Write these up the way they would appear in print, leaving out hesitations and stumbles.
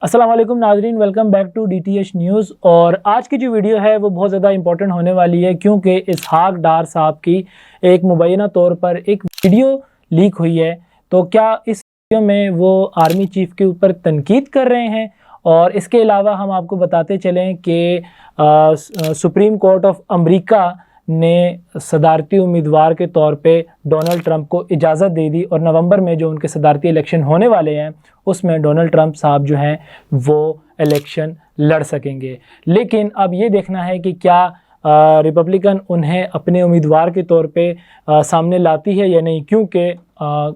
अस्सलाम वालेकुम नाजरीन, welcome back to DTH news. और आज की जो वीडियो है वो बहुत ज़्यादा इंपॉर्टेंट होने वाली है क्योंकि इसहाक डार साहब की एक मुबैना तौर पर एक वीडियो लीक हुई है। तो क्या इस वीडियो में वो आर्मी चीफ़ के ऊपर तनकीद कर रहे हैं? और इसके अलावा हम आपको बताते चलें कि सुप्रीम कोर्ट ऑफ अमेरिका ने सदारती उम्मीदवार के तौर पे डोनाल्ड ट्रंप को इजाज़त दे दी और नवंबर में जो उनके सदारती इलेक्शन होने वाले हैं उसमें डोनाल्ड ट्रंप साहब जो हैं वो इलेक्शन लड़ सकेंगे। लेकिन अब ये देखना है कि क्या रिपब्लिकन उन्हें अपने उम्मीदवार के तौर पे सामने लाती है या नहीं, क्योंकि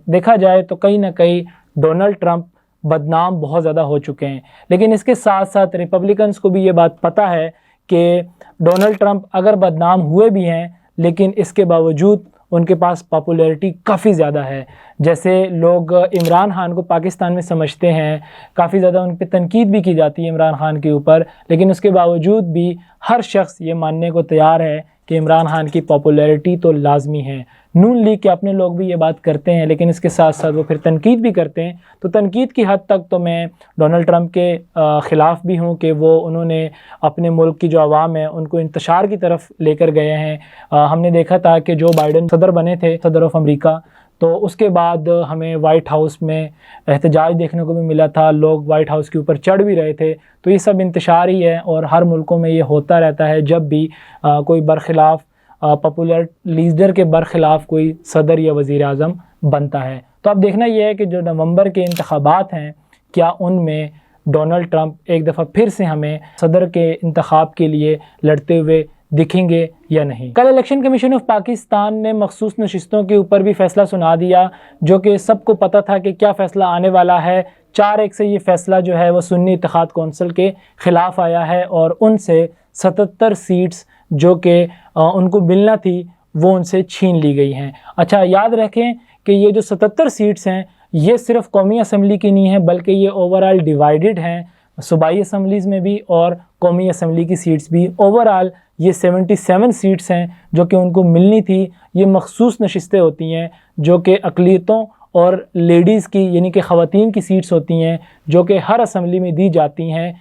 देखा जाए तो कहीं ना कहीं डोनाल्ड ट्रंप बदनाम बहुत ज़्यादा हो चुके हैं। लेकिन इसके साथ साथ रिपब्लिकन्स को भी ये बात पता है कि डोनाल्ड ट्रंप अगर बदनाम हुए भी हैं लेकिन इसके बावजूद उनके पास पॉपुलैरिटी काफ़ी ज़्यादा है। जैसे लोग इमरान खान को पाकिस्तान में समझते हैं, काफ़ी ज़्यादा उन पर तनकीद भी की जाती है इमरान खान के ऊपर, लेकिन उसके बावजूद भी हर शख्स ये मानने को तैयार है कि इमरान खान की पॉपुलैरिटी तो लाजमी है। नून लीग के अपने लोग भी ये बात करते हैं, लेकिन इसके साथ साथ वो फिर तनकीद भी करते हैं। तो तनकीद की हद तक तो मैं डोनाल्ड ट्रंप के ख़िलाफ़ भी हूँ कि वो उन्होंने अपने मुल्क की जो आवाम है उनको इंतशार की तरफ लेकर गए हैं। हमने देखा था कि जो बाइडन सदर बने थे, सदर ऑफ अमेरिका, तो उसके बाद हमें वाइट हाउस में एहतजाज देखने को भी मिला था, लोग वाइट हाउस के ऊपर चढ़ भी रहे थे। तो ये सब इंतशार ही है और हर मुल्कों में ये होता रहता है जब भी कोई बरखिलाफ़ पॉपुलर लीडर के बरखिलाफ़ कोई सदर या वज़ीर आज़म बनता है। तो अब देखना यह है कि जो नवंबर के इंतखाबात हैं क्या उनमें डोनाल्ड ट्रंप एक दफ़ा फिर से हमें सदर के इंतखाब के लिए लड़ते हुए दिखेंगे या नहीं। कल इलेक्शन कमीशन ऑफ पाकिस्तान ने मखसूस नशिस्तों के ऊपर भी फ़ैसला सुना दिया, जो कि सबको पता था कि क्या फ़ैसला आने वाला है। 4-1 से ये फ़ैसला जो है वो सुन्नी इत्तेहाद कौंसिल के ख़िलाफ़ आया है और उनसे 77 सीट्स जो कि उनको मिलना थी वो उनसे छीन ली गई हैं। अच्छा, याद रखें कि ये जो 77 सीट्स हैं ये सिर्फ़ कौमी असम्बली की नहीं है, बल्कि ये ओवरऑल डिवाइडेड हैं, सूबाई असम्बलीज़ में भी और कौमी असम्बली की सीट्स भी। ओवरऑल ये 77 सीट्स हैं जो कि उनको मिलनी थी। ये मखसूस नशिस्तें होती हैं जो कि अक़लियतों और लेडीज़ की यानी कि ख़वातीन की सीट्स होती हैं जो कि हर असम्बली में दी जाती हैं।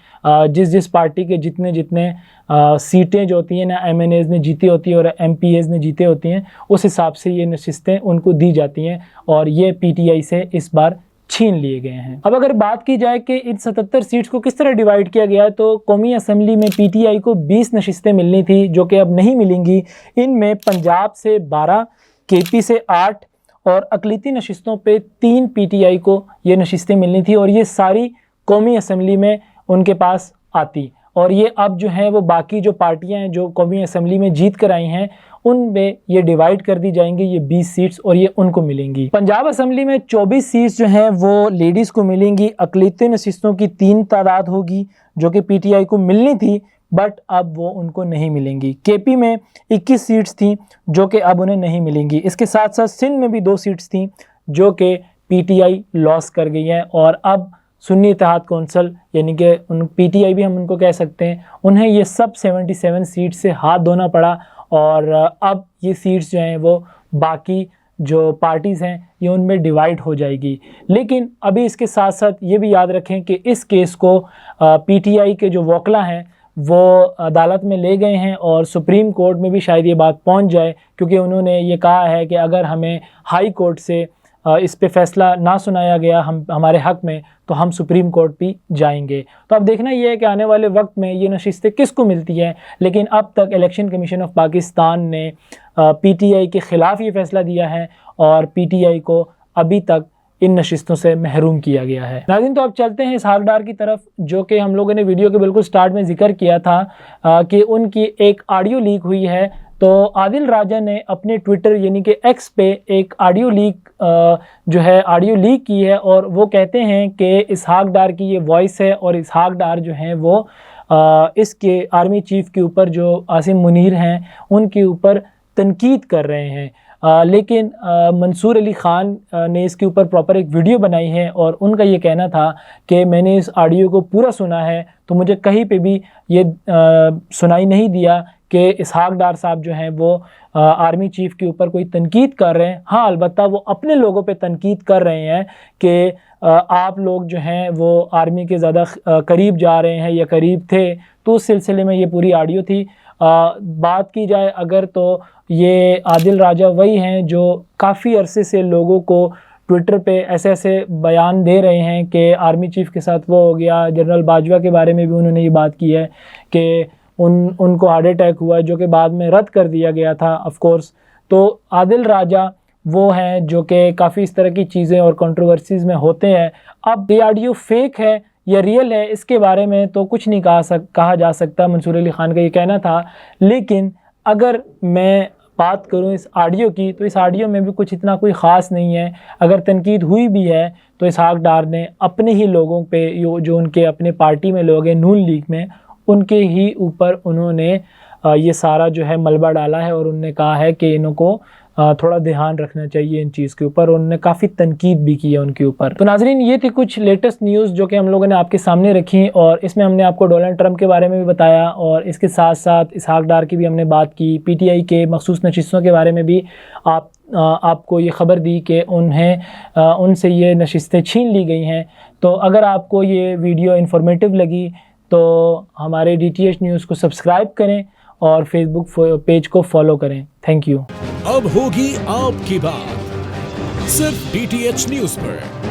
जिस पार्टी के जितने सीटें जो होती हैं ना MNAs ने जीती होती है और MPAs ने जीते होती हैं, उस हिसाब से ये नशिस्तें उनको दी जाती हैं और ये PTI से इस बार छीन लिए गए हैं। अब अगर बात की जाए कि इन 77 सीट्स को किस तरह डिवाइड किया गया है, तो कौमी असम्बली में PTI को 20 नशिस्तें मिलनी थी जो कि अब नहीं मिलेंगी। इनमें पंजाब से 12, KP से 8 और अक़लियती नशिस्तों पे 3 PTI को ये नशिस्तें मिलनी थी और ये सारी कौमी असम्बली में उनके पास आती। और ये अब जो है वो बाकी जो पार्टियां हैं जो कौमी असम्बली में जीत कर आई हैं उनमें ये डिवाइड कर दी जाएंगी, ये 20 सीट्स और ये उनको मिलेंगी। पंजाब असम्बली में 24 सीट्स जो हैं वो लेडीज़ को मिलेंगी। अक़लियती नशिस्तों की 3 तादाद होगी जो कि PTI को मिलनी थी, बट अब वो उनको नहीं मिलेंगी। KP में 21 सीट्स थी जो कि अब उन्हें नहीं मिलेंगी। इसके साथ साथ सिंध में भी 2 सीट्स थी जो कि PTI लॉस कर गई है और अब सुन्नी इत्तेहाद कौंसिल यानी कि उन PTI भी हम उनको कह सकते हैं, उन्हें ये सब 77 सीट्स से हाथ धोना पड़ा और अब ये सीट्स जो हैं वो बाकी जो पार्टीज़ हैं ये उनमें डिवाइड हो जाएगी। लेकिन अभी इसके साथ साथ ये भी याद रखें कि इस केस को PTI के जो वकील हैं वो अदालत में ले गए हैं और सुप्रीम कोर्ट में भी शायद ये बात पहुंच जाए, क्योंकि उन्होंने ये कहा है कि अगर हमें हाई कोर्ट से इस पे फ़ैसला ना सुनाया गया हमारे हक़ में तो हम सुप्रीम कोर्ट भी जाएंगे। तो अब देखना ये है कि आने वाले वक्त में ये नशिस्तें किसको मिलती हैं। लेकिन अब तक इलेक्शन कमीशन ऑफ पाकिस्तान ने PTI के ख़िलाफ़ ये फ़ैसला दिया है और PTI को अभी तक इन नशिस्तों से महरूम किया गया है। नाज़रीन, तो अब चलते हैं इसहाक डार की तरफ, जो कि हम लोगों ने वीडियो के बिल्कुल स्टार्ट में जिक्र किया था कि उनकी एक ऑडियो लीक हुई है। तो आदिल राजा ने अपने ट्विटर यानी कि X पे एक ऑडियो लीक की है और वो कहते हैं कि इसहाक डार की ये वॉइस है और इसहाक डार जो हैं वो इसके आर्मी चीफ़ के ऊपर जो आसिम मुनीर हैं उनके ऊपर तनकीद कर रहे हैं। लेकिन मंसूर अली ख़ान ने इसके ऊपर प्रॉपर एक वीडियो बनाई है और उनका ये कहना था कि मैंने इस ऑडियो को पूरा सुना है तो मुझे कहीं पे भी ये सुनाई नहीं दिया कि इसहाक डार साहब जो हैं वो आर्मी चीफ़ के ऊपर कोई तनकीद कर रहे हैं। हाँ, अलबत्ता वो अपने लोगों पे तनकीद कर रहे हैं कि आप लोग जो हैं वो आर्मी के ज़्यादा करीब जा रहे हैं या करीब थे, तो उस सिलसिले में ये पूरी ऑडियो थी। बात की जाए अगर तो ये आदिल राजा वही हैं जो काफ़ी अरसे से लोगों को ट्विटर पे ऐसे ऐसे बयान दे रहे हैं कि आर्मी चीफ़ के साथ वो हो गया। जनरल बाजवा के बारे में भी उन्होंने ये बात की है कि उनको हार्ट अटैक हुआ, जो कि बाद में रद्द कर दिया गया था ऑफ कोर्स। तो आदिल राजा वो हैं जो कि काफ़ी इस तरह की चीज़ें और कंट्रोवर्सीज़ में होते हैं। अब ये ऑडियो फेक है या रियल है, इसके बारे में तो कुछ नहीं कहा जा सकता। मंसूर अली ख़ान का ये कहना था। लेकिन अगर मैं बात करूं इस ऑडियो की, तो इस ऑडियो में भी कुछ इतना कोई ख़ास नहीं है। अगर तनकीद हुई भी है तो इसहाक डार ने अपने ही लोगों पे, जो उनके अपने पार्टी में लोग हैं नून लीग में, उनके ही ऊपर उन्होंने ये सारा जो है मलबा डाला है और उन्होंने कहा है कि इनको थोड़ा ध्यान रखना चाहिए इन चीज़ के ऊपर। उन्होंने काफ़ी तनकीद भी की है उनके ऊपर। तो नाजरीन, ये थी कुछ लेटेस्ट न्यूज़ जो कि हम लोगों ने आपके सामने रखी, और इसमें हमने आपको डोनाल्ड ट्रंप के बारे में भी बताया, और इसके साथ साथ इसहाक डार की भी हमने बात की। PTI के मखसूस नशिस्तों के बारे में भी आपको ये ख़बर दी कि उनसे ये नशिस्तें छीन ली गई हैं। तो अगर आपको ये वीडियो इन्फॉर्मेटिव लगी तो हमारे DTH न्यूज़ को सब्सक्राइब करें और फेसबुक पेज को फॉलो करें। Thank you. अब होगी आपकी बात सिर्फ DTH न्यूज़ पर।